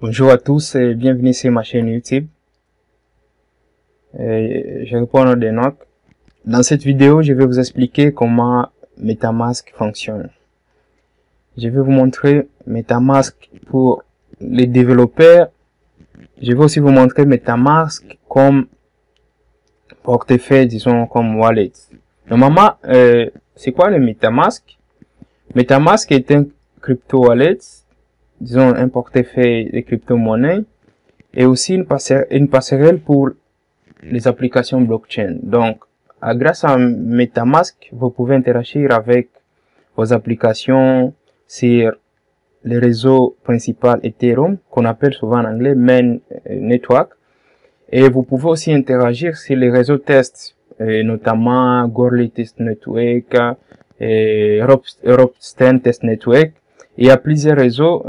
Bonjour à tous et bienvenue sur ma chaîne YouTube. Je réponds au nom d'Enoch. Dans cette vidéo, je vais vous expliquer comment MetaMask fonctionne. Je vais vous montrer MetaMask pour les développeurs. Je vais aussi vous montrer MetaMask comme portefeuille, disons comme wallet. Normalement, c'est quoi le MetaMask? MetaMask est un crypto wallet, disons un portefeuille de crypto-monnaies et aussi une passerelle pour les applications blockchain. Donc, grâce à MetaMask, vous pouvez interagir avec vos applications sur les réseaux principaux Ethereum, qu'on appelle souvent en anglais Main Network. Et vous pouvez aussi interagir sur les réseaux tests, notamment Goerli Test Network, Ropsten Test Network. Il y a plusieurs réseaux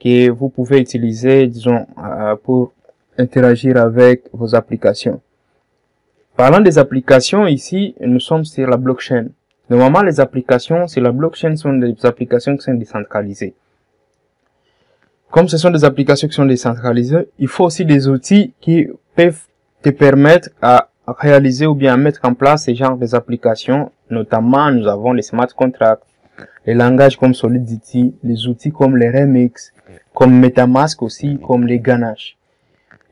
que vous pouvez utiliser, disons, pour interagir avec vos applications. Parlant des applications, ici, nous sommes sur la blockchain. Normalement, les applications sur la blockchain sont des applications qui sont décentralisées. Comme ce sont des applications qui sont décentralisées, il faut aussi des outils qui peuvent te permettre à réaliser ou bien à mettre en place ce genre des applications. Notamment, nous avons les smart contracts, les langages comme Solidity, les outils comme les Remix, comme MetaMask aussi, comme les Ganache.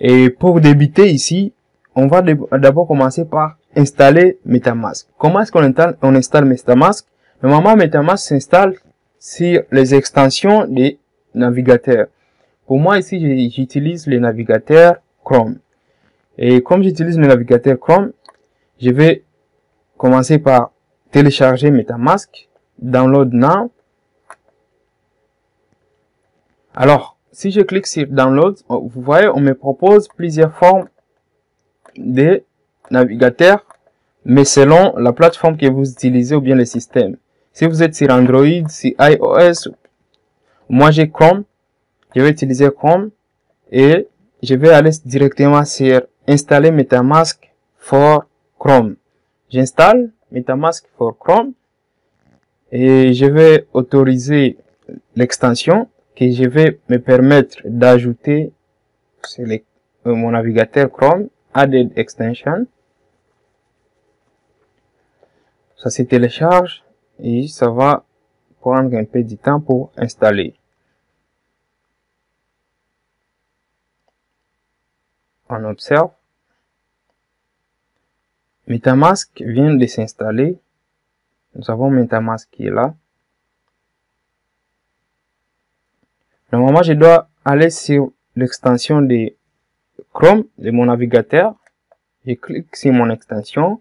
Et pour débuter ici, on va d'abord commencer par installer MetaMask. Comment est-ce qu'on installe MetaMask? Normalement, MetaMask s'installe sur les extensions des navigateurs. Pour moi, ici, j'utilise le navigateur Chrome. Et comme j'utilise le navigateur Chrome, je vais commencer par télécharger MetaMask, download now. Alors, si je clique sur download, vous voyez, on me propose plusieurs formes de navigateurs, mais selon la plateforme que vous utilisez ou bien le système. Si vous êtes sur Android, sur iOS, moi j'ai Chrome, je vais utiliser Chrome et je vais aller directement sur installer MetaMask for Chrome. J'installe MetaMask for Chrome et je vais autoriser l'extension que je vais me permettre d'ajouter sur mon navigateur Chrome, Added Extension. Ça se télécharge et ça va prendre un peu de temps pour installer. On observe. MetaMask vient de s'installer. Nous avons MetaMask qui est là. Normalement, je dois aller sur l'extension de Chrome de mon navigateur. Je clique sur mon extension.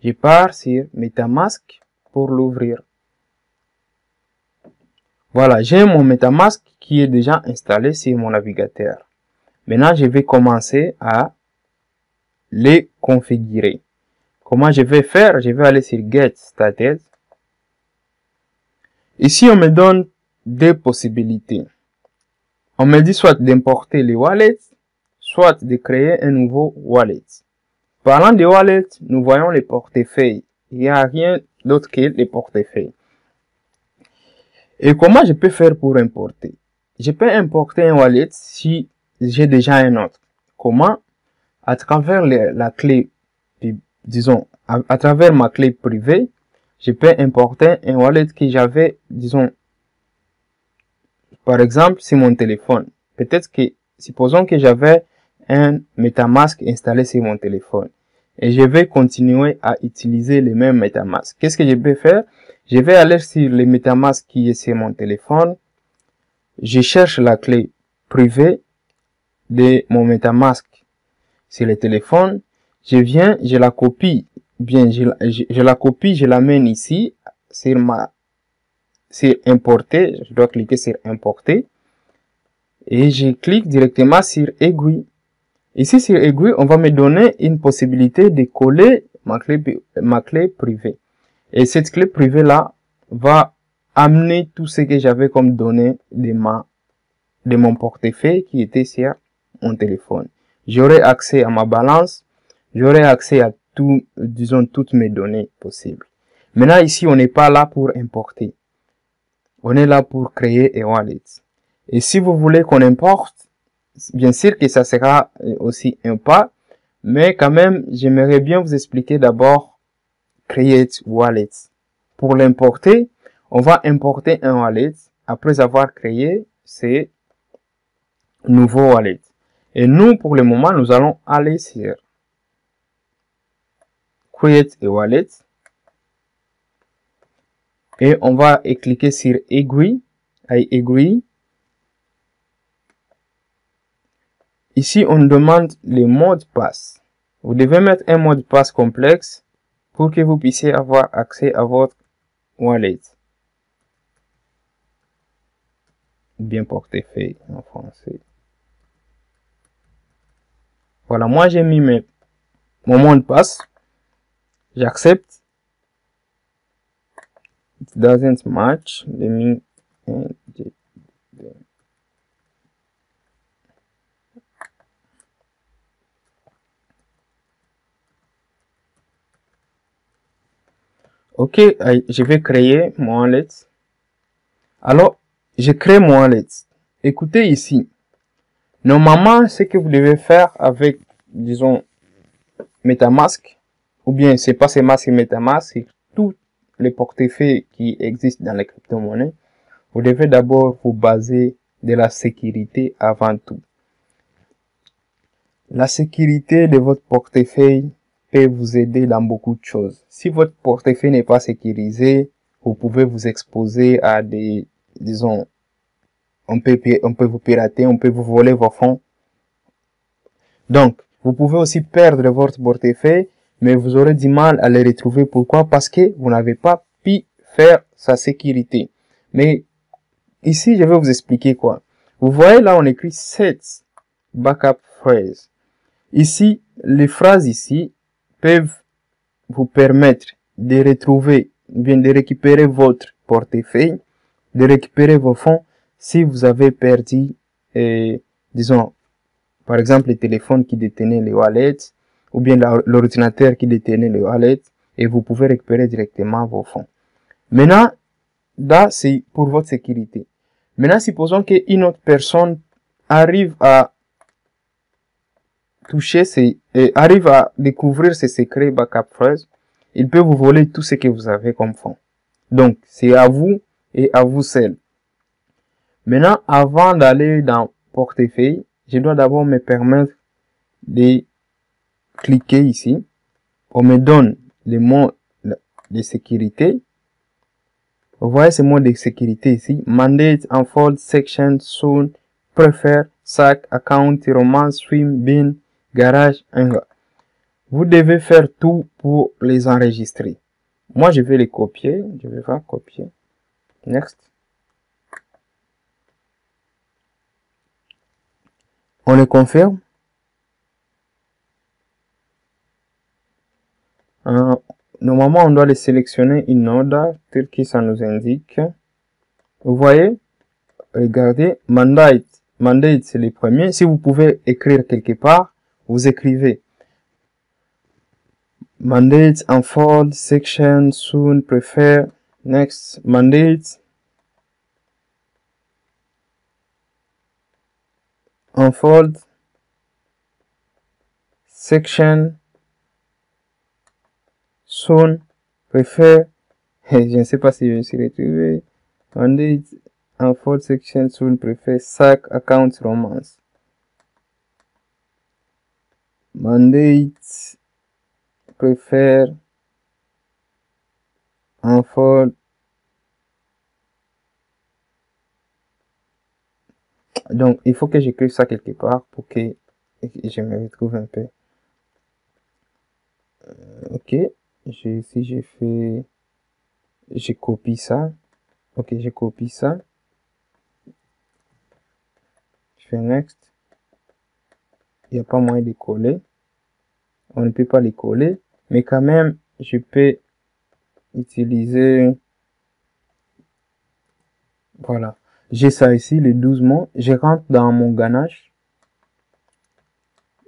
Je pars sur MetaMask pour l'ouvrir. Voilà, j'ai mon MetaMask qui est déjà installé sur mon navigateur. Maintenant, je vais commencer à les configurer. Comment je vais faire? Je vais aller sur Get Started. Ici, on me donne deux possibilités. On me dit soit d'importer les wallets, soit de créer un nouveau wallet. Parlant de wallet, nous voyons les portefeuilles. Il n'y a rien d'autre que les portefeuilles. Et comment je peux faire pour importer? Je peux importer un wallet si j'ai déjà un autre. Comment? À travers la clé, disons, à travers ma clé privée, je peux importer un wallet que j'avais, disons, par exemple, sur mon téléphone. Peut-être que, supposons que j'avais un MetaMask installé sur mon téléphone. Et je vais continuer à utiliser les mêmes MetaMask. Qu'est-ce que je peux faire? Je vais aller sur le MetaMask qui est sur mon téléphone. Je cherche la clé privée de mon MetaMask sur le téléphone. Je viens, je la copie. Bien, je la copie, je l'amène ici sur importer. Je dois cliquer sur importer. Et je clique directement sur aiguille. Ici sur aiguille, on va me donner une possibilité de coller ma clé privée. Et cette clé privée là va amener tout ce que j'avais comme données de mon portefeuille qui était sur mon téléphone. J'aurai accès à ma balance, j'aurai accès à disons toutes mes données possibles. Maintenant ici, on n'est pas là pour importer. On est là pour créer un wallet. Et si vous voulez qu'on importe, bien sûr que ça sera aussi un pas, mais quand même, j'aimerais bien vous expliquer d'abord Create Wallet. Pour l'importer, on va importer un wallet après avoir créé ces nouveaux wallets. Et nous, pour le moment, nous allons aller sur Create a Wallet et on va cliquer sur Agree. I agree. Ici, on demande le mot de passe. Vous devez mettre un mot de passe complexe pour que vous puissiez avoir accès à votre wallet. Bien portefeuille en français. Voilà, moi j'ai mis mon mot de passe. J'accepte. It doesn't match. Let me ok, je vais créer mon wallet. Alors, je crée mon wallet. Écoutez ici. Normalement, ce que vous devez faire avec, disons, MetaMask, ou bien c'est pas CMask et MetaMask, c'est tous les portefeuilles qui existent dans les crypto-monnaies. Vous devez d'abord vous baser de la sécurité avant tout. La sécurité de votre portefeuille peut vous aider dans beaucoup de choses. Si votre portefeuille n'est pas sécurisé, vous pouvez vous exposer à des, disons, on peut vous pirater, on peut vous voler vos fonds. Donc, vous pouvez aussi perdre votre portefeuille, mais vous aurez du mal à le retrouver. Pourquoi? Parce que vous n'avez pas pu faire sa sécurité. Mais ici, je vais vous expliquer quoi. Vous voyez là, on écrit set backup phrase. Ici, les phrases ici peuvent vous permettre de retrouver, bien de récupérer votre portefeuille, de récupérer vos fonds si vous avez perdu, disons, par exemple, le téléphone qui détenait les wallets, ou bien l'ordinateur qui détenait les wallets, et vous pouvez récupérer directement vos fonds. Maintenant, là, c'est pour votre sécurité. Maintenant, supposons qu'une autre personne arrive à arrive à découvrir ces secrets backup phrase, il peut vous voler tout ce que vous avez comme fonds. Donc, c'est à vous et à vous seul. Maintenant, avant d'aller dans portefeuille, je dois d'abord me permettre de cliquer ici. On me donne les mots de sécurité. Vous voyez ces mots de sécurité ici. Mandate, unfold, section, soon, prefer, sac, account, romance, stream, bin, garage, Hangar. Vous devez faire tout pour les enregistrer. Moi, je vais les copier. Je vais faire copier. Next. On les confirme. Normalement, on doit les sélectionner in order tel que ça nous indique. Vous voyez? Regardez. Mandate. Mandate, c'est les premiers. Si vous pouvez écrire quelque part, vous écrivez. Mandate, unfold, section, soon, prefer, next, mandate, unfold, section, soon, prefer, je ne sais pas si je me suis retrouvé, mandate, unfold, section, soon, prefer, sac, account, romance, mandate, prefer, unfold. Donc, il faut que j'écrive ça quelque part pour que je me retrouve un peu. Ok, si j'ai fait, j'ai copié ça. Ok, j'ai copié ça. Je fais next. Il n'y a pas moyen de coller. On ne peut pas les coller, mais quand même, je peux utiliser. Voilà. J'ai ça ici, les 12 mots. Je rentre dans mon ganache.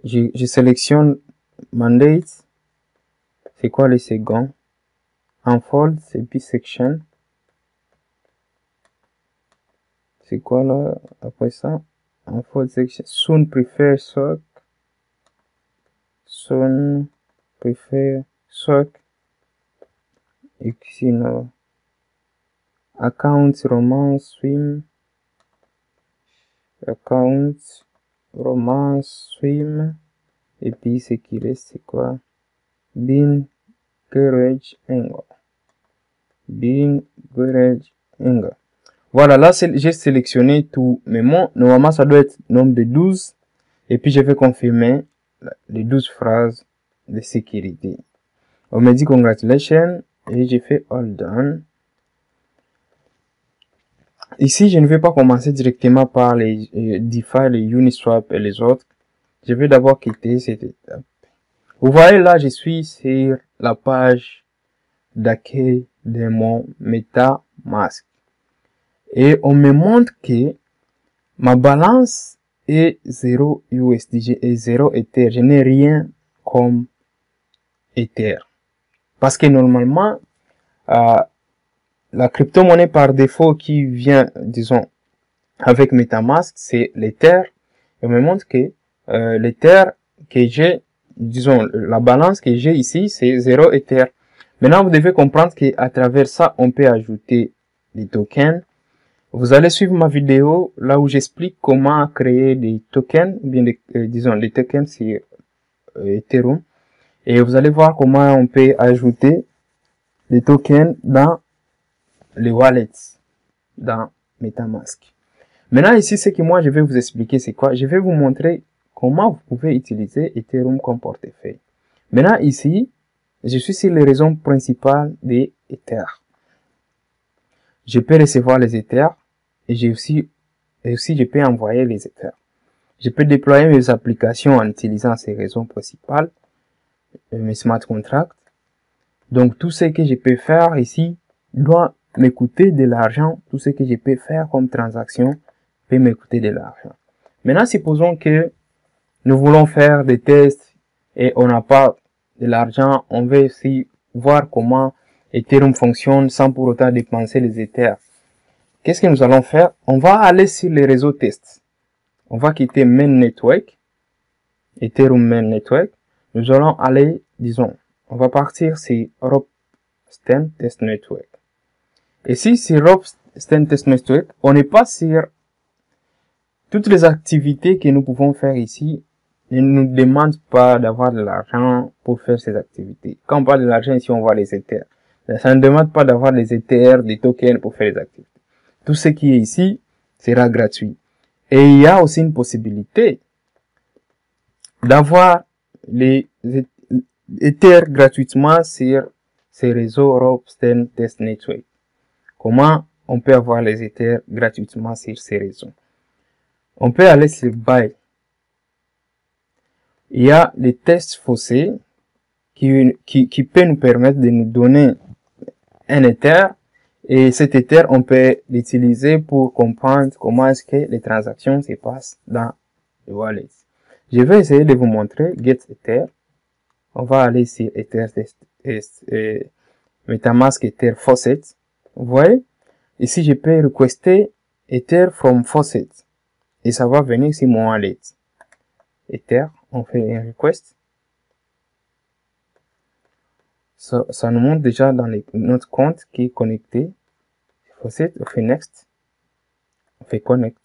Je sélectionne mandate. C'est quoi le second? Unfold, c'est B-section. C'est quoi là après ça? en faute section, soon prefer sock, soon prefer sock, et ici, no, account romance swim, account romance swim, et puis ce qui reste, c'est quoi? Bean, courage, anger. Bean, courage, anger. Voilà, là, j'ai sélectionné tous mes mots. Normalement, ça doit être nombre de 12. Et puis, je vais confirmer les 12 phrases de sécurité. On me dit congratulations et j'ai fait all done. Ici, je ne vais pas commencer directement par les DeFi, les Uniswap et les autres. Je vais d'abord quitter cette étape. Vous voyez là, je suis sur la page d'accueil de mon MetaMask. Et on me montre que ma balance est 0 USDG et 0 Ether. Je n'ai rien comme Ether. Parce que normalement, la crypto-monnaie par défaut qui vient, disons, avec MetaMask, c'est l'Ether. Et on me montre que l'Ether que j'ai, disons, la balance que j'ai ici, c'est 0 Ether. Maintenant, vous devez comprendre qu'à travers ça, on peut ajouter des tokens. Vous allez suivre ma vidéo là où j'explique comment créer des tokens, ou bien disons des tokens sur Ethereum. Et vous allez voir comment on peut ajouter des tokens dans les wallets, dans MetaMask. Maintenant ici, ce que moi je vais vous expliquer, c'est quoi? Je vais vous montrer comment vous pouvez utiliser Ethereum comme portefeuille. Maintenant ici, je suis sur les raisons principales des Ethers. Je peux recevoir les Ethers et aussi je peux envoyer les Ethers. Je peux déployer mes applications en utilisant ces raisons principales, mes smart contracts. Donc tout ce que je peux faire ici doit me coûter de l'argent. Tout ce que je peux faire comme transaction peut me coûter de l'argent. Maintenant, supposons que nous voulons faire des tests et on n'a pas de l'argent. On veut aussi voir comment Ethereum fonctionne sans pour autant dépenser les Ethers. Qu'est-ce que nous allons faire? On va aller sur les réseaux tests. On va quitter Main Network, Ethereum Main Network. Nous allons aller, disons, on va partir sur Ropsten Test Network. Et si sur Ropsten Test Network, on n'est pas sur toutes les activités que nous pouvons faire ici, ne nous demande pas d'avoir de l'argent pour faire ces activités. Quand on parle de l'argent ici, on voit les Ethers. Ça ne demande pas d'avoir des Ethers, des tokens pour faire les activités. Tout ce qui est ici sera gratuit. Et il y a aussi une possibilité d'avoir les Ethers gratuitement sur ces réseaux Ropsten Test Network. Comment on peut avoir les Ethers gratuitement sur ces réseaux? On peut aller sur Buy. Il y a les tests faussés qui peut nous permettre de nous donner un Ether. Et cet Ether, on peut l'utiliser pour comprendre comment est-ce que les transactions se passent dans le wallet. Je vais essayer de vous montrer Get Ether. On va aller sur Ether MetaMask Ether Faucet. Vous voyez? Ici, je peux requester Ether from Faucet. Et ça va venir sur mon wallet. Ether, on fait un request. Ça nous montre déjà dans notre compte qui est connecté. Faucet, on fait Next. On fait Connect.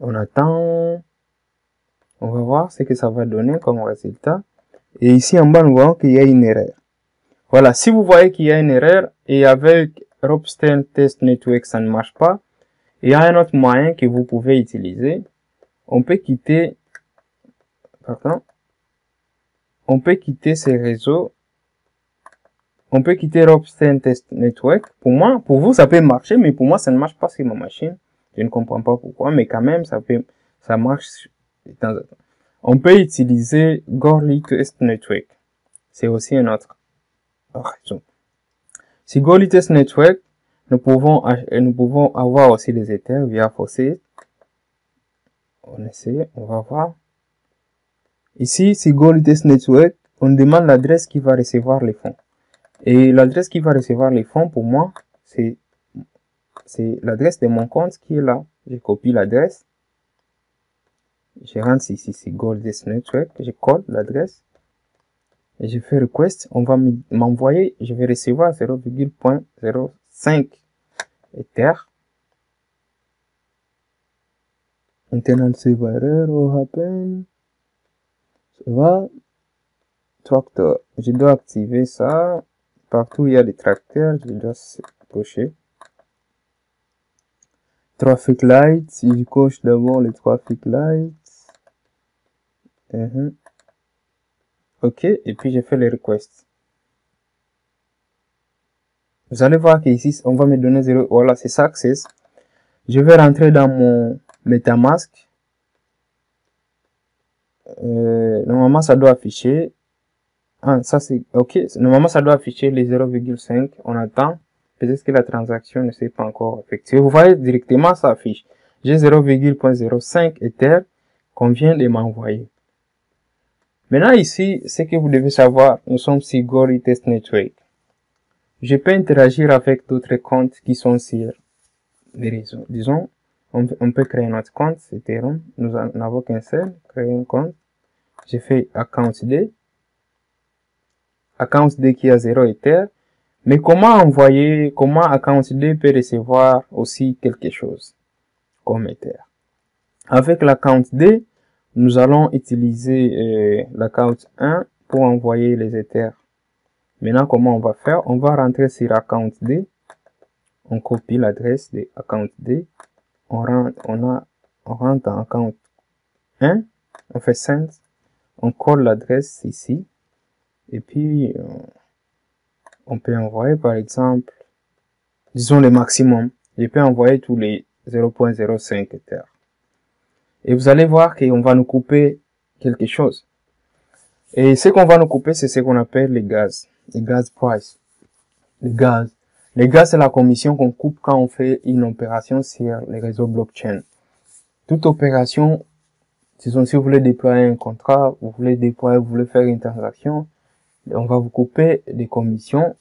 On attend. On va voir ce que ça va donner comme résultat. Et ici en bas, nous voyons qu'il y a une erreur. Voilà, si vous voyez qu'il y a une erreur et avec Ropsten Test Network, ça ne marche pas, il y a un autre moyen que vous pouvez utiliser. On peut quitter, on peut quitter ces réseaux. On peut quitter Ropsten Test Network. Pour moi, pour vous, ça peut marcher, mais pour moi, ça ne marche pas sur ma machine. Je ne comprends pas pourquoi, mais quand même, ça marche de temps en temps. On peut utiliser Goerli Test Network. C'est aussi une autre raison. Si Goerli Test Network, nous pouvons avoir aussi les Ethers via Faucet. On essaie, on va voir. Ici, si Goerli Test Network, on demande l'adresse qui va recevoir les fonds. Et l'adresse qui va recevoir les fonds, pour moi, c'est l'adresse de mon compte qui est là. Je copie l'adresse. Je rentre ici, c'est Gold Test Network, je colle l'adresse et je fais request. On va m'envoyer, je vais recevoir 0,05 Ether. Internal server error or happen. Ça va. Tractor. Je dois activer ça. Partout où il y a des tracteurs, je dois cocher. Traffic lights. Si je coche d'abord les traffic lights. Ok. Et puis je fais les requests. Vous allez voir qu'ici, on va me donner 0. Voilà, c'est success. Je vais rentrer dans mon MetaMask. Normalement, ça doit afficher. Ah, ça c'est ok. Normalement, ça doit afficher les 0,5. On attend. Peut-être que la transaction ne s'est pas encore effectuée. Vous voyez directement, ça affiche. J'ai 0,05 Ether qu'on vient de m'envoyer. Maintenant, ici, ce que vous devez savoir, nous sommes sur Gold Test Network. Je peux interagir avec d'autres comptes qui sont sur les réseaux. Disons, on peut créer notre compte Ethereum. Nous n'avons qu'un seul. Créer un compte. J'ai fait account D. Account D qui a 0 Ether. Mais comment account D peut recevoir aussi quelque chose comme Ether? Avec l'account D, nous allons utiliser l'account 1 pour envoyer les Ethers. Maintenant, comment on va faire? On va rentrer sur account D. On copie l'adresse de account D. On rentre dans account 1. On fait send. On colle l'adresse ici. Et puis, on peut envoyer par exemple, disons le maximum. Je peux envoyer tous les 0,05 Ether. Et vous allez voir qu'on va nous couper quelque chose. Et ce qu'on va nous couper, c'est ce qu'on appelle les gaz price. Les gaz, c'est la commission qu'on coupe quand on fait une opération sur les réseaux blockchain. Toute opération, disons si vous voulez déployer un contrat, vous voulez faire une transaction, on va vous couper des commissions.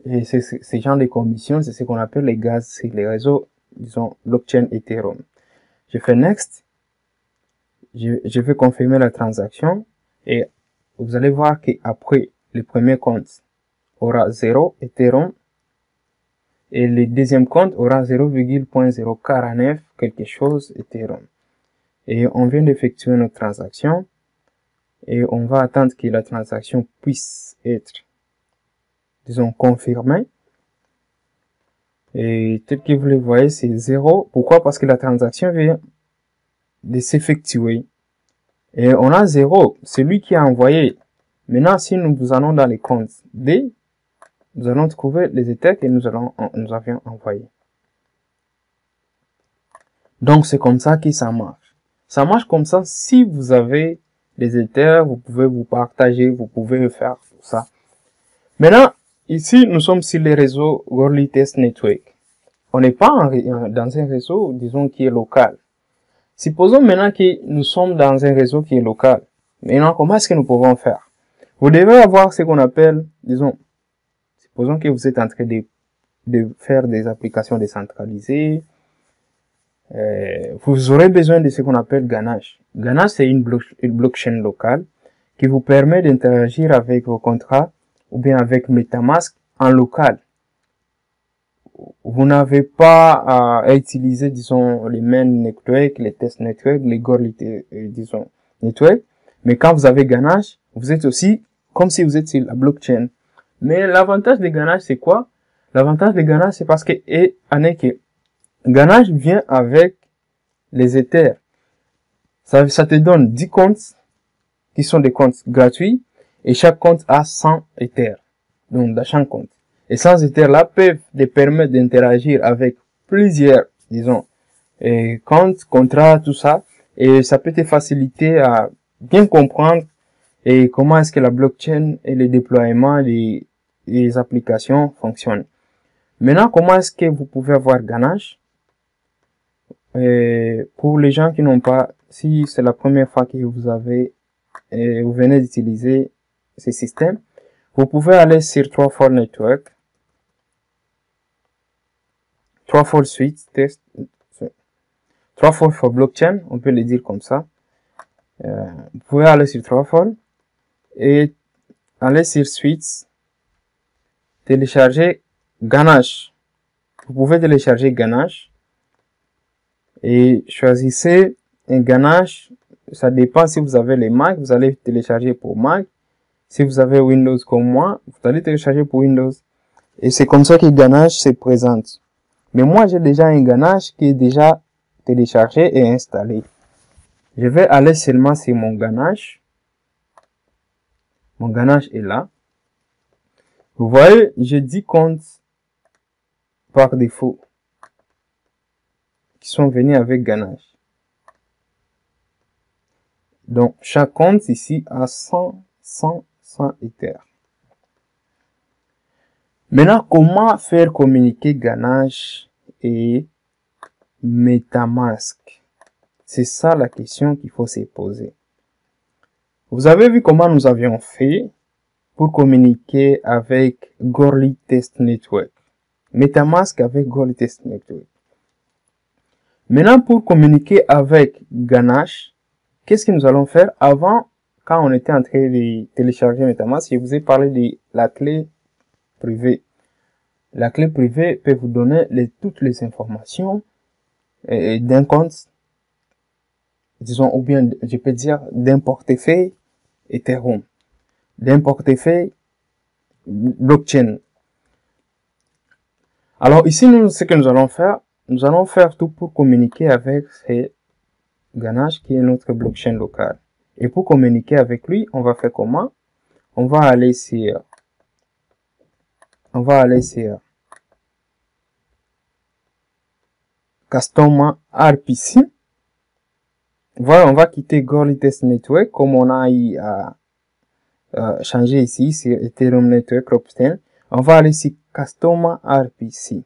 Et ces genres de commissions, c'est ce qu'on appelle les gaz sur les réseaux, disons, blockchain Ethereum. Je fais next. Je vais confirmer la transaction. Et vous allez voir qu'après, le premier compte aura 0 Ethereum. Et le deuxième compte aura 0,049 quelque chose Ethereum. Et on vient d'effectuer notre transaction. Et on va attendre que la transaction puisse être, disons, confirmée. Et tel que vous le voyez, c'est 0. Pourquoi? Parce que la transaction vient de s'effectuer. Et on a 0. C'est lui qui a envoyé. Maintenant, si nous allons dans les comptes D, nous allons trouver les Ethers que nous avions envoyés. Donc, c'est comme ça que ça marche. Ça marche comme ça. Si vous avez des Ethers, vous pouvez vous partager, vous pouvez faire tout ça. Maintenant, ici, nous sommes sur les réseaux Gold Test Network. On n'est pas dans un réseau, disons, qui est local. Supposons maintenant que nous sommes dans un réseau qui est local. Maintenant, comment est-ce que nous pouvons faire? Vous devez avoir ce qu'on appelle, disons, supposons que vous êtes en train de faire des applications décentralisées. Vous aurez besoin de ce qu'on appelle Ganache. Ganache, c'est une blockchain locale qui vous permet d'interagir avec vos contrats ou bien avec MetaMask en local. Vous n'avez pas à utiliser, disons, les main network, les test network, les Gold, disons, network. Mais quand vous avez Ganache, vous êtes aussi comme si vous êtes sur la blockchain. Mais l'avantage de Ganache, c'est quoi? L'avantage de Ganache, c'est parce que, Ganache vient avec les Ethers. Ça te donne 10 comptes qui sont des comptes gratuits et chaque compte a 100 Ethers. Donc, dans chaque compte. Et ces Ethers-là peuvent te permettre d'interagir avec plusieurs, disons, comptes, contrats, tout ça. Et ça peut te faciliter à bien comprendre et comment est-ce que la blockchain et le déploiement des applications fonctionnent. Maintenant, comment est-ce que vous pouvez avoir Ganache? Pour les gens qui n'ont pas, si c'est la première fois que vous venez d'utiliser ce système, vous pouvez aller sur Truffle Network, Truffle Suite, Truffle for Blockchain, on peut le dire comme ça. Vous pouvez aller sur Truffle et aller sur Suites, télécharger Ganache. Vous pouvez télécharger Ganache et choisissez un Ganache. Ça dépend si vous avez les Mac, vous allez télécharger pour Mac. Si vous avez Windows comme moi, vous allez télécharger pour Windows. Et c'est comme ça que Ganache se présente. Mais moi, j'ai déjà un Ganache qui est déjà téléchargé et installé. Je vais aller seulement sur mon Ganache. Mon Ganache est là. Vous voyez, j'ai 10 comptes par défaut qui sont venus avec Ganache. Donc, chaque compte ici a 100 Ether. Maintenant, comment faire communiquer Ganache et MetaMask? C'est ça la question qu'il faut se poser. Vous avez vu comment nous avions fait pour communiquer avec Goerli Test Network. MetaMask avec Goerli Test Network. Maintenant, pour communiquer avec Ganache, qu'est-ce que nous allons faire? Avant, quand on était en train de télécharger MetaMask, je vous ai parlé de la clé privée. La clé privée peut vous donner toutes les informations d'un compte, disons, ou bien, je peux dire, d'un portefeuille Ethereum, d'un portefeuille blockchain. Alors ici, nous, ce que nous allons faire tout pour communiquer avec Ganache qui est notre blockchain local. Et pour communiquer avec lui, on va faire comment? On va aller sur Customer RPC. Voilà, on va quitter Goerli Test Network comme on a eu à changer ici sur Ethereum Network Ropsten. On va aller sur Customer RPC.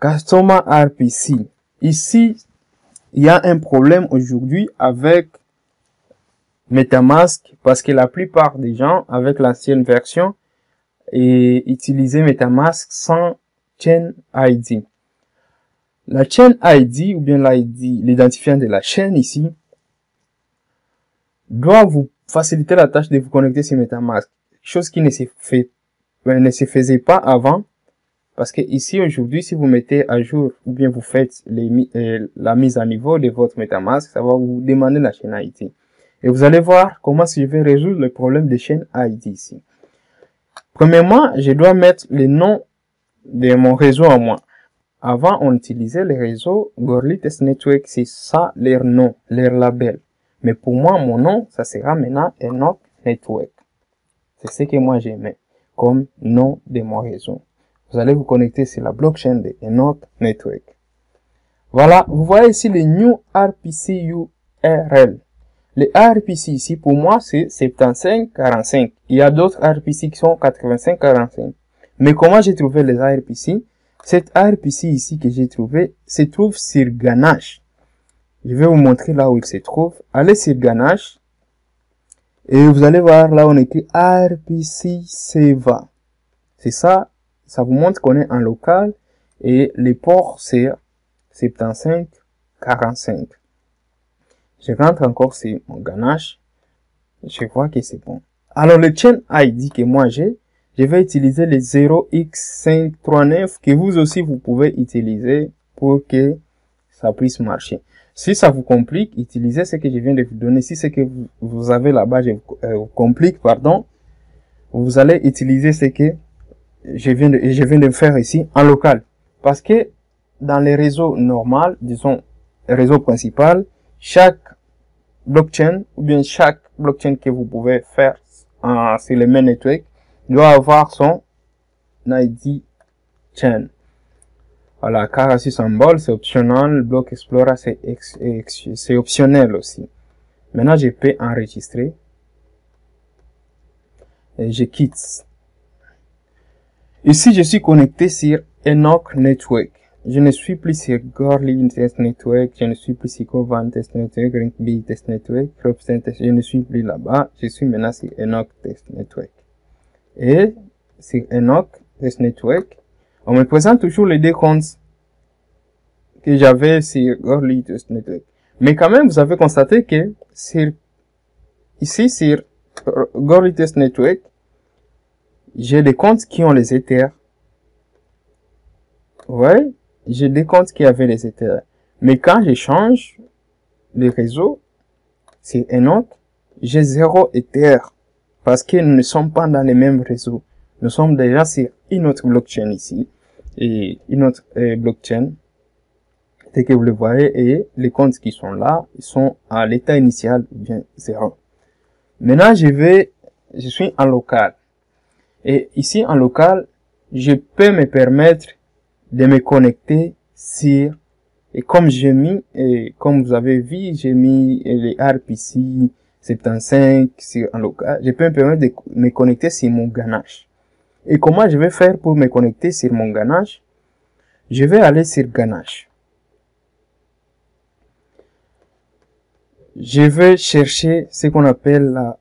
Customer RPC. Ici, il y a un problème aujourd'hui avec MetaMask parce que la plupart des gens avec l'ancienne version utilisaient MetaMask sans chain ID. La chain ID ou bien l'ID, l'identifiant de la chaîne ici, doit vous faciliter la tâche de vous connecter sur MetaMask. Chose qui ne se faisait pas avant. Parce que ici, aujourd'hui, si vous mettez à jour ou bien vous faites la mise à niveau de votre MetaMask, ça va vous demander la chaîne ID. Et vous allez voir comment je vais résoudre le problème de chaîne ID ici. Premièrement, je dois mettre le nom de mon réseau à moi. Avant, on utilisait les réseaux Goerli Test Network, c'est ça leur nom, leur label. Mais pour moi, mon nom, ça sera maintenant Enoch Network. C'est ce que moi j'aimais comme nom de mon réseau. Vous allez vous connecter sur la blockchain de Enoch Network. Voilà, vous voyez ici le New RPC URL. Le RPC ici, pour moi, c'est 7545. Il y a d'autres RPC qui sont 8545. Mais comment j'ai trouvé les RPC? Cette RPC ici que j'ai trouvé se trouve sur Ganache. Je vais vous montrer là où il se trouve. Allez sur Ganache. Et vous allez voir là où on écrit RPC Seva. C'est ça. Ça vous montre qu'on est en local. Et les ports c'est 7545. Je rentre encore sur mon Ganache. Je vois que c'est bon. Alors le chain ID que moi j'ai, je vais utiliser les 0x539 que vous aussi vous pouvez utiliser pour que ça puisse marcher. Si ça vous complique, utilisez ce que je viens de vous donner. Si c'est que vous avez là-bas, je vous complique, pardon, vous allez utiliser ce que je viens de faire ici en local. Parce que dans les réseaux normaux, disons réseau principal, chaque blockchain ou bien chaque blockchain que vous pouvez faire sur le même network doit avoir son ID chain. Voilà, Currency Symbol, c'est optionnel. Block Explorer, c'est optionnel aussi. Maintenant, je peux enregistrer. Et je quitte. Ici, je suis connecté sur Enoch Network. Je ne suis plus sur Goerli Test Network, je ne suis plus sur Kovan Test Network, Rinkeby Test Network, Ropsten Test, je ne suis plus là-bas. Je suis maintenant sur Enoch Test Network. Et sur Enoch Test Network, on me présente toujours les deux comptes que j'avais sur Goerli Test Network. Mais quand même, vous avez constaté que ici, sur GoReTest Network, j'ai des comptes qui ont les Ethers. Ouais, j'ai des comptes qui avaient les Ethers. Mais quand je change le réseau, c'est un autre, j'ai 0 Ether. Parce que nous ne sommes pas dans les mêmes réseaux. Nous sommes déjà sur une autre blockchain ici. Et une autre blockchain. C'est que vous le voyez, et les comptes qui sont là, ils sont à l'état initial, bien 0. Maintenant, je suis en local. Et ici, en local, je peux me permettre de me connecter sur, et comme j'ai mis, et comme vous avez vu, j'ai mis les RPC 75 sur en local, je peux me permettre de me connecter sur mon Ganache. Et comment je vais faire pour me connecter sur mon Ganache? Je vais aller sur Ganache. Je vais chercher ce qu'on appelle la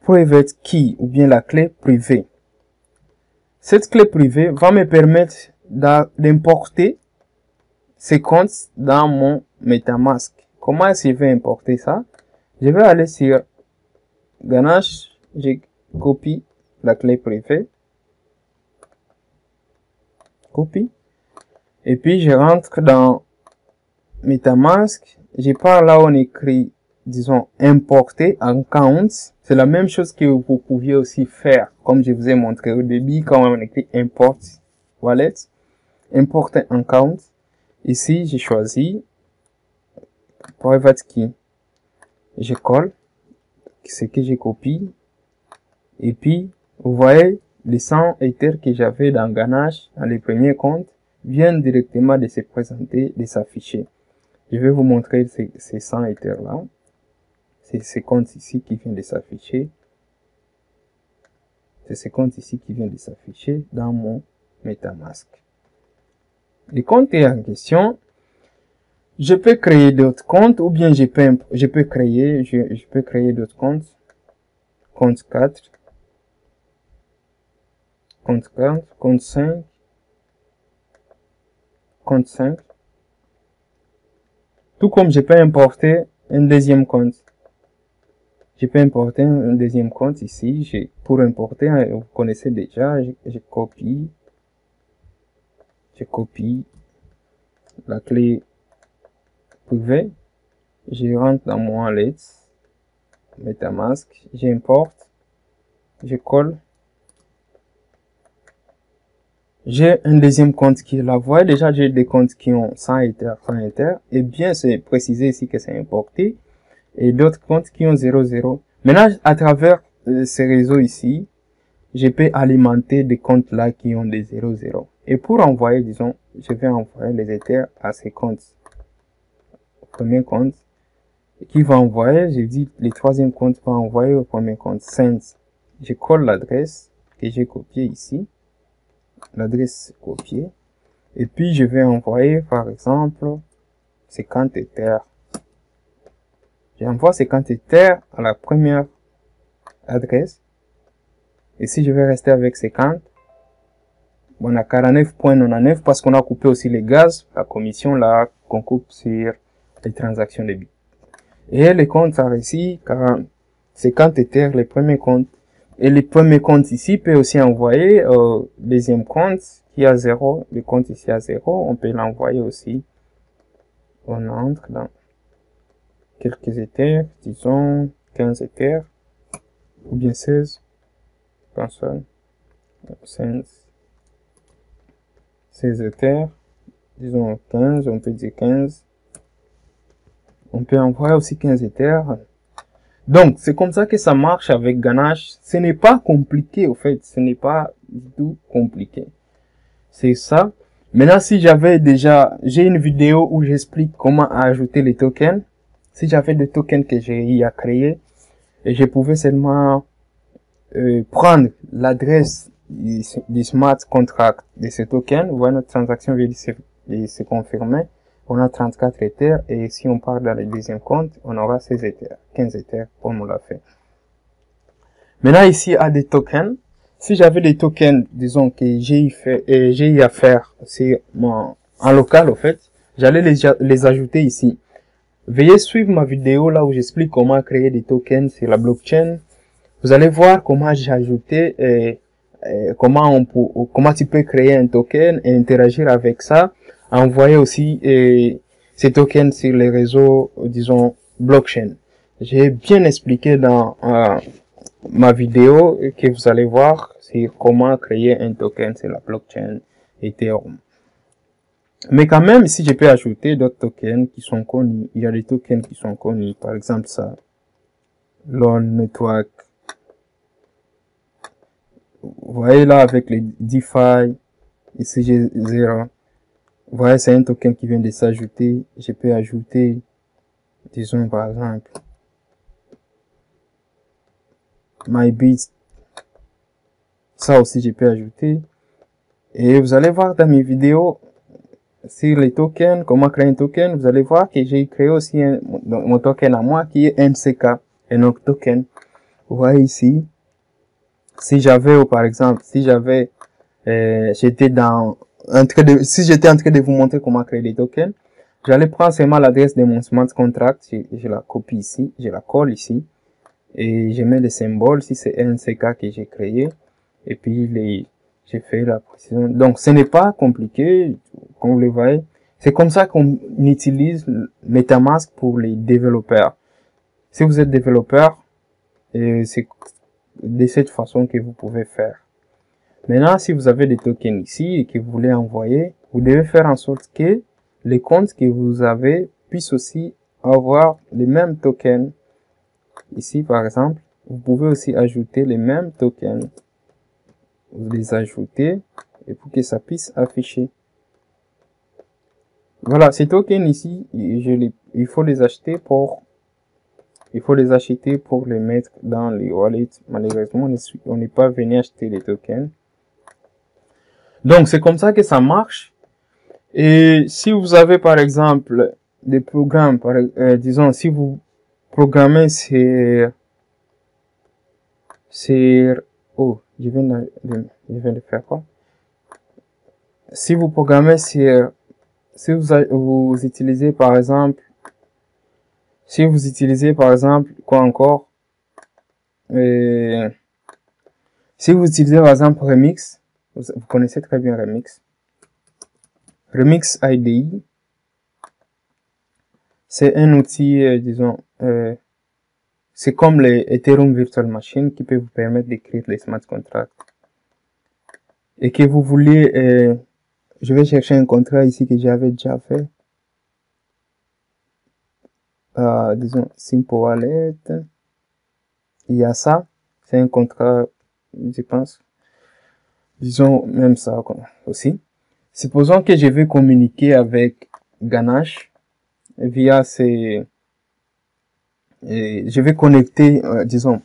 private key ou bien la clé privée. Cette clé privée va me permettre d'importer ces comptes dans mon MetaMask. Comment est-ce que je vais importer ça? Je vais aller sur Ganache, je copie la clé privée, copie, et puis je rentre dans MetaMask. Je pars là où on écrit, disons, importer en account. C'est la même chose que vous pouviez aussi faire, comme je vous ai montré au début, quand on écrit import wallet, importer en account. Ici, j'ai choisi private key. Je colle ce que j'ai copié. Et puis, vous voyez, les 100 Ethers que j'avais dans Ganache, dans les premiers comptes, viennent directement de se présenter, de s'afficher. Je vais vous montrer ces 100 Ethers là. C'est ces comptes ici qui viennent de s'afficher. C'est ces comptes ici qui viennent de s'afficher dans mon MetaMask. Les comptes en question, je peux créer d'autres comptes ou bien je peux créer d'autres comptes. Compte 4, compte 4, compte 5, compte 5. Tout comme je peux importer un deuxième compte. Je peux importer un deuxième compte ici. Pour importer, vous connaissez déjà, je copie la clé privée. Je rentre dans mon wallet, MetaMask, j'importe, je colle. J'ai un deuxième compte qui est là. Vous voyez déjà, j'ai des comptes qui ont 100 Ethers, 100 Ethers. Et bien, c'est précisé ici que c'est importé. Et d'autres comptes qui ont 0,0. Maintenant, à travers ces réseaux ici, je peux alimenter des comptes là qui ont des 0,0. Et pour envoyer, disons, je vais envoyer les Ethers à ces comptes. Premier compte, qui va envoyer, j'ai dit, le troisième compte va envoyer au premier compte. Send. Je colle l'adresse que j'ai copiée ici. L'adresse copiée. Et puis, je vais envoyer, par exemple, 50 Ethers. J'envoie 50 Ethers à la première adresse. Et si je vais rester avec 50, on a 49,99 parce qu'on a coupé aussi les gaz, la commission là, qu'on coupe sur les transactions de bits. Et les comptes a réussi 50 Ethers, les premiers comptes. Et les premiers comptes ici peut aussi envoyer au deuxième compte qui a 0. Le compte ici a 0. On peut l'envoyer aussi. On entre dans quelques Ethers, disons 15 Ethers, ou bien 16. Console. 16 Ethers. Disons 15, on peut dire 15. On peut envoyer aussi 15 Ethers. Donc, c'est comme ça que ça marche avec Ganache. Ce n'est pas compliqué, au fait. Ce n'est pas du tout compliqué. C'est ça. Maintenant, si j'ai une vidéo où j'explique comment ajouter les tokens. Si j'avais des tokens que j'ai eu à créer, et je pouvais seulement prendre l'adresse du smart contract de ce token. Vous voyez, notre transaction vient de se confirmer. On a 34 Ethers et si on part dans le deuxième compte, on aura 16 Ethers, 15 Ethers comme on l'a fait. Maintenant ici, à des tokens. Si j'avais des tokens, disons que j'ai eu à faire en local, au fait, j'allais les ajouter ici. veuillez suivre ma vidéo là où j'explique comment créer des tokens sur la blockchain. Vous allez voir comment j'ai ajouté comment tu peux créer un token et interagir avec ça, envoyer aussi ces tokens sur les réseaux, disons, blockchain. J'ai bien expliqué dans ma vidéo que vous allez voir sur comment créer un token sur la blockchain Ethereum. Mais quand même, si je peux ajouter d'autres tokens qui sont connus, il y a des tokens qui sont connus, par exemple ça, Loan Network. Vous voyez là avec les DeFi et CG0, vous voyez c'est un token qui vient de s'ajouter. Je peux ajouter, disons par exemple, MyBit. Ça aussi je peux ajouter. Et vous allez voir dans mes vidéos sur les tokens, comment créer un token, vous allez voir que j'ai créé aussi mon token à moi qui est NCK, un autre token. Vous voyez ici, si j'avais, par exemple, si j'avais, j'étais si j'étais en train de vous montrer comment créer des tokens, j'allais prendre seulement l'adresse de mon smart contract, je la copie ici, je la colle ici, et je mets le symbole, si c'est NCK que j'ai créé, et puis j'ai fait la précision. Donc, ce n'est pas compliqué, comme vous le voyez. C'est comme ça qu'on utilise MetaMask pour les développeurs. Si vous êtes développeur, c'est de cette façon que vous pouvez faire. Maintenant, si vous avez des tokens ici et que vous voulez envoyer, vous devez faire en sorte que les comptes que vous avez puissent aussi avoir les mêmes tokens. Ici, par exemple, vous pouvez aussi ajouter les mêmes tokens. Vous les ajoutez et pour que ça puisse afficher. Voilà, ces tokens ici, il faut les acheter pour les mettre dans les wallets. Malheureusement, on n'est pas venu acheter les tokens. Donc, c'est comme ça que ça marche. Et si vous avez, par exemple, des programmes, disons, si vous programmez oh, je viens de faire quoi? Si vous programmez si vous utilisez, par exemple, quoi encore? Si vous utilisez, par exemple, Remix, vous connaissez très bien Remix. Remix IDE, c'est un outil, disons, c'est comme les Ethereum Virtual Machine qui peut vous permettre d'écrire les smart contracts. Et que vous voulez, je vais chercher un contrat ici que j'avais déjà fait. Disons, Simple Wallet. Il y a ça. C'est un contrat, je pense. Disons, même ça aussi. Supposons que je vais communiquer avec Ganache via je vais connecter, disons,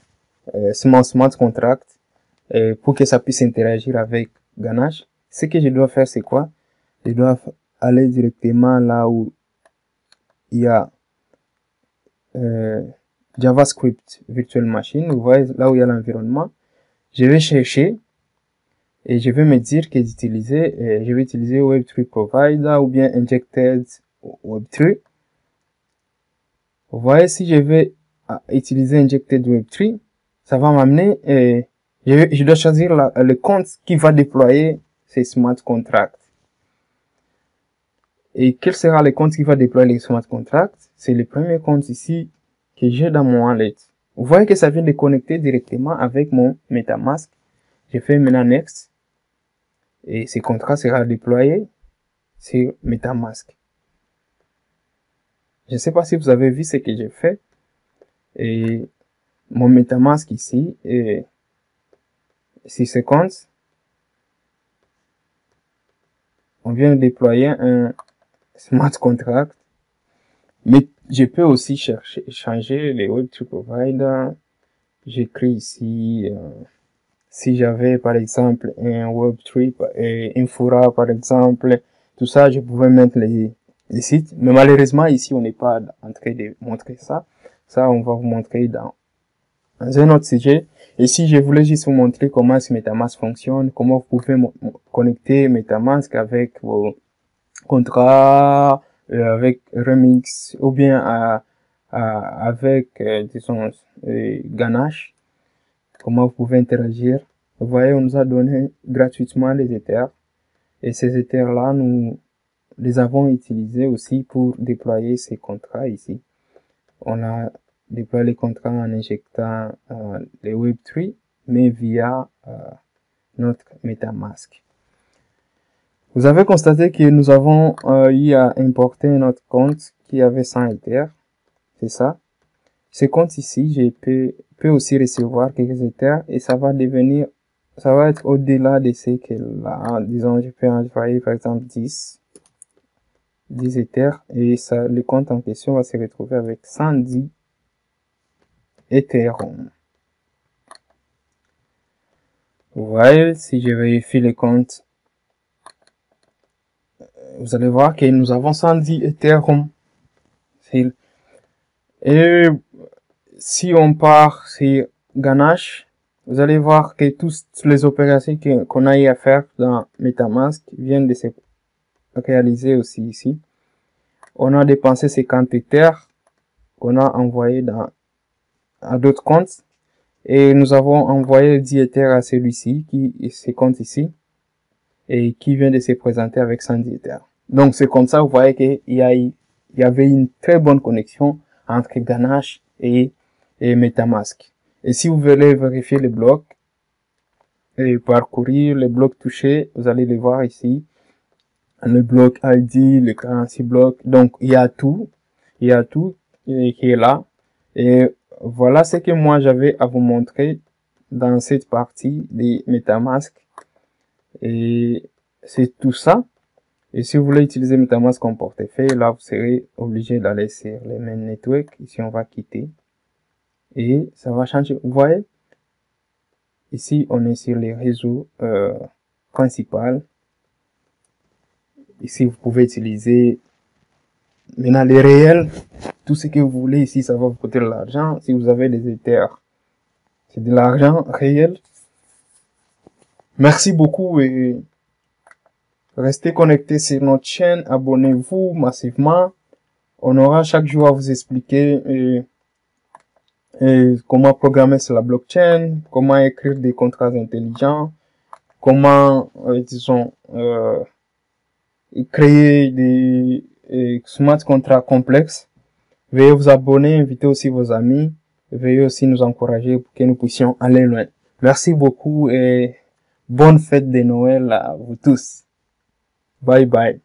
mon smart contract pour que ça puisse interagir avec Ganache. Ce que je dois faire, c'est quoi? Je dois aller directement là où il y a JavaScript Virtual Machine. Vous voyez là où il y a l'environnement. Je vais chercher et je vais me dire que je vais utiliser Web3 Provider ou bien Injected Web3. Vous voyez, si je vais utiliser Injected Web3, ça va m'amener je dois choisir le compte qui va déployer ces smart contracts. Et quel sera le compte qui va déployer les smart contracts? C'est le premier compte ici que j'ai dans mon wallet. Vous voyez que ça vient de connecter directement avec mon MetaMask. Je fais maintenant Next. Et ce contrat sera déployé sur MetaMask. Je ne sais pas si vous avez vu ce que j'ai fait. Et mon MetaMask ici, et sur ce compte, on vient de déployer un smart contract. Mais je peux aussi changer les Web3 Provider. J'écris ici, si j'avais par exemple un Web3 et Infura par exemple, tout ça, je pouvais mettre les sites. Mais malheureusement, ici, on n'est pas en train de montrer ça. Ça, on va vous montrer dans un autre sujet. Et si je voulais juste vous montrer comment ce MetaMask fonctionne, comment vous pouvez connecter MetaMask avec vos contrats, avec Remix ou bien avec, disons, Ganache. Comment vous pouvez interagir. Vous voyez, on nous a donné gratuitement les Ethers. Et ces Ethers-là, nous les avons utilisés aussi pour déployer ces contrats ici. On a déployé les contrats en injectant les Web3, mais via notre MetaMask. Vous avez constaté que nous avons eu à importer notre compte qui avait 100 Ethers. C'est ça. Ce compte ici, je peux aussi recevoir quelques Ethers et ça va être au-delà de ce que là, disons, je peux envoyer par exemple 10 Ethers et ça, le compte en question va se retrouver avec 110 Ethereum. Vous voyez, si je vérifie le compte, vous allez voir que nous avons 110 Ethereum. Et si on part sur Ganache, vous allez voir que toutes les opérations qu'on a eu à faire dans MetaMask viennent de se réaliser aussi ici. On a dépensé 50 Ethers qu'on a envoyé à d'autres comptes. Et nous avons envoyé 10 Ethers à celui-ci, qui se compte ici, et qui vient de se présenter avec 110 Ethers. Donc c'est comme ça, vous voyez qu'il y avait une très bonne connexion entre Ganache et MetaMask. Et si vous voulez vérifier les blocs et parcourir les blocs touchés, vous allez les voir ici. Le bloc ID, le currency block. Donc, il y a tout qui est là. Et voilà ce que moi j'avais à vous montrer dans cette partie des MetaMask. Et c'est tout ça. Et si vous voulez utiliser MetaMask comme portefeuille, là, vous serez obligé d'aller sur les main network. Ici, on va quitter. Et ça va changer. Vous voyez? Ici, on est sur les réseaux principaux. Ici, vous pouvez utiliser maintenant les réels. Tout ce que vous voulez ici, ça va vous coûter de l'argent. Si vous avez des Ethers, c'est de l'argent réel. Merci beaucoup et restez connectés sur notre chaîne. Abonnez-vous massivement. On aura chaque jour à vous expliquer comment programmer sur la blockchain, comment écrire des contrats intelligents, comment, disons, créer des smart contrats complexes. Veuillez vous abonner, invitez aussi vos amis. Veuillez aussi nous encourager pour que nous puissions aller loin. Merci beaucoup et bonne fête de Noël à vous tous. Bye bye.